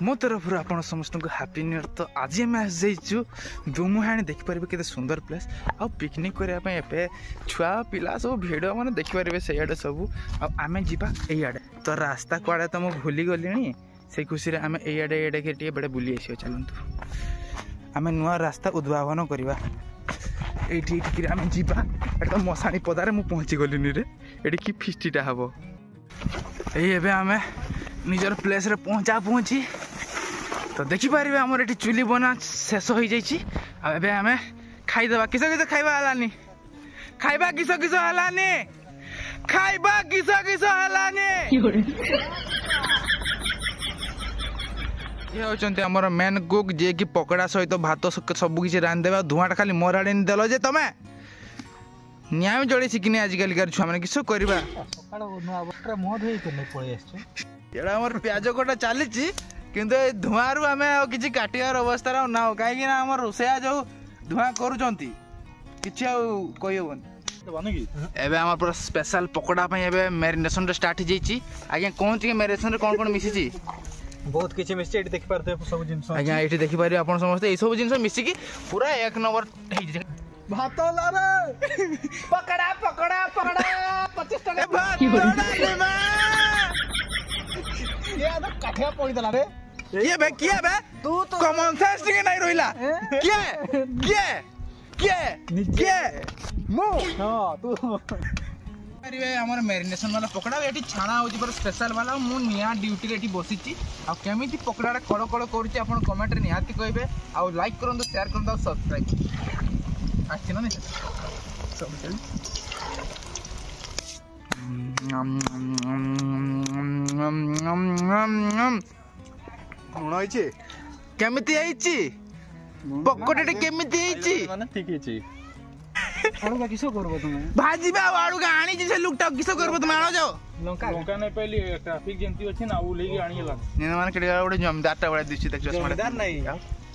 मो तरफ आपण समस्त को हैप्पी न्यू ईयर। तो आज आम आसु दुमुहाणी देखिपारे केते सुंदर प्लेस आ पिकनिक करने छुआ पिला सब भिड़ मैंने देखिपारे से सब आम जीवा यड़े। तो रास्ता कड़े तो मुझे भूली गली से खुशी आम एडे के बड़े बुली आस चलतु आम नुआ रास्ता उद्भावन करवा ये आम जीवा तो मशाणी पदारे मुझे पहुँची गलिनी रे ये कि फिस्टीटा हम ये आम निजर प्लेस रे पहुँची तो देखिपारे आमर ये चुली बना शेष हो जाए आम खाईदे किस किस खाइबा हलानी खाइबा किस किस हलानी खाइबा किस किस हलानी ये होचंती हमर मेन कुक जे कि पकड़ा सहित भात सब किसी रांधिदेवा धुआटा खाली मोर आड़े देल जे तुम न्याय जोड़े शिखनी आजिकल छुआ मैंने किस करवा आमर प्याज कटा चली किंतु धुआं आम कि काटार अवस्था ना कहीं आम रोसैया जो धुआं करुँच एबे आम पूरा स्पेशल पकोड़ा मैरिनेशन स्टार्ट हो जाइए। आज्ञा कौन ची मैरिनेशन कौन कौन मिसी बहुत किसी मिसी एठी देखि पारते सब जिंस आज्ञा एठी देखि पारे आपण समस्त ए सब जिंस मिसिकी पूरा एक नंबर भात लारे पकड़ा पकड़ा पकड़ा 25 टका भात लेमा ये तो काठिया पड़ी दला रे ये बे किया बे तू तो कॉमन सेंस के नहीं रोइला क्या मो हां तू हमर मैरिनेशन वाला पकड़ा ये छाणा हो पर स्पेशल वाला मु निया ड्यूटी रे बसी आ केमिति पकड़ाटा कड़ कड़ करूची आपण कमेंट रे निहाती कहबे आ लाइक करन शेयर करन आ सब्सक्राइब आछि न नहीं सब चल उणाइछे केमिति आइछि पकोड़े केमिति आइछि माने ठीक आइछि आलू का किसो करबो तुम भाजी बा आलू का आनी जे लुकटा किसो करबो तुम आनो जाओ लंका नै पहली ट्रैफिक जेंती अछि ना उ लेगी आनी ला ने माने केडा गोटे जमीदारटा बडा दिछि देखछ जमीदार नहीं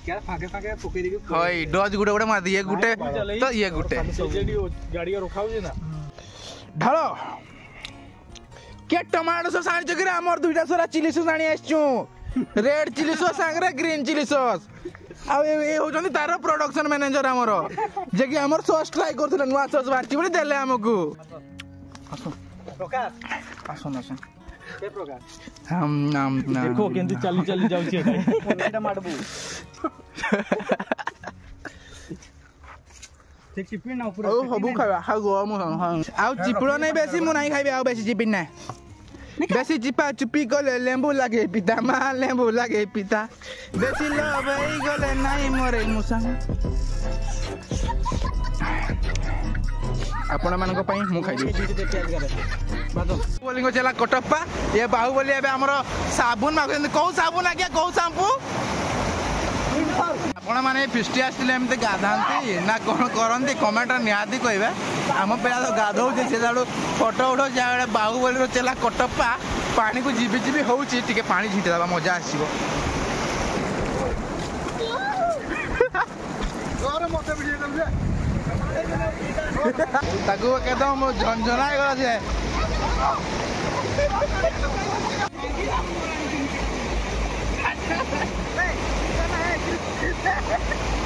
क्या फाके फाके पके देबे होय डज गुटे गुटे मार दिए गुटे तो ये गुटे जेडी गाड़ी रखाउ जे ना ढालो के टमाटो सॉस आनी जगरे हमर दुइटा सोरा चिली सॉस आनी आछू रेड चिली सॉस संगरे ग्रीन चिली सॉस आ ए होजनी तार प्रोडक्शन मैनेजर हमर जे कि हमर सॉस ट्राई करथले नुवा सॉस बारची बोली देले हमकु आसो प्रकाश आसो के प्रकार हम नाम ना देखो केंती चली चली जाउ छी एटा माडबू ठीक चिपिन ना पूरा ओ हबु खाबा हा गो मु आ चिपड़ो नै बेसी मु नै खाबे आ बेसी चिपिन नै बेसी चिपा चुपी गले लेंबू लागे पिता मा लेंबू लागे पिता बेसी लव ei गले नै मोरे मुसंग आपण मानक पई मु खाइ बोलिंग चला कटप्पा ये बाहुबली एबे हमर साबुन मागन को साबुन आ गया को शैम्पू आपण माने फिस्टी आसले एमते गाधांती ना कोन करंती कमेंट निहाती कहबे आम पे तो गाधौ जे से जाडू फोटो उठो जाडे बाहुबली रो चला कटप्पा पानी को जीबी जीबी होउची टिके पानी झिटी दबा मजा आसीबो और मोटे वीडियो कर दे ताकू एकदम झंझना गला जे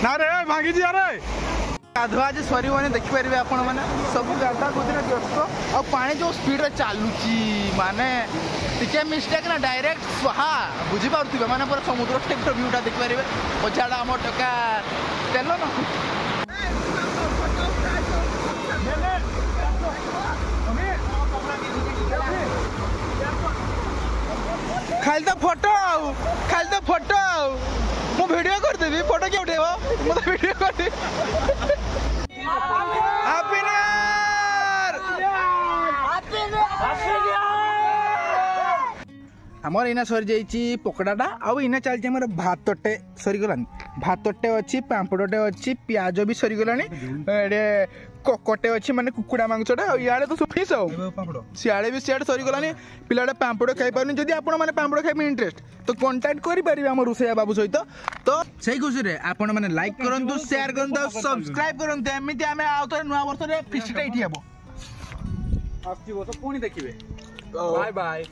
ना रे भागी जी अरे गाधुआ जे सरी माने देखि परिबे आपण माने सब गाधा कोदिना व्यस्त आ पानी जो स्पीड रे चालुची माने टिके मिस्टेक ना डायरेक्ट स्वाहा बुझी पारथिबे माने पर समुद्र टाइप रो व्यूटा देखि परिबे ओजाडा हमर टका तेलो ना खाली तो फोटो मु वीडियो कर देबी फोटो के उठेबो मु तो वीडियो कर दे हैप्पी न्यू ईयर हमर इना सरी जाइची पकोड़ाटा आ इना चलछि हमर भातटे सरी गलानी भातटे अछि पांपड़टे अछि प्याज भी सरी गलानी एडे कोकोटे अछि माने कुकुडा मांगछटा याडे तो सुफिस हो सियाडे भी सियाडे सरी गलानी पिलाडे पांपड़ खाइ पारनी जदी आपण माने पांपड़ खाइ में इंटरेस्ट तो कांटेक्ट करि परिबे हमर रुसैया बाबू सहित तो सही खुशी रे आपण माने लाइक करंतु शेयर करंतु सब्सक्राइब करंतु एमिति हमें आउथरे नुवा वर्ष रे फिस्टा इठी हेबो आस्ती बस पुणी देखिबे बाय बाय।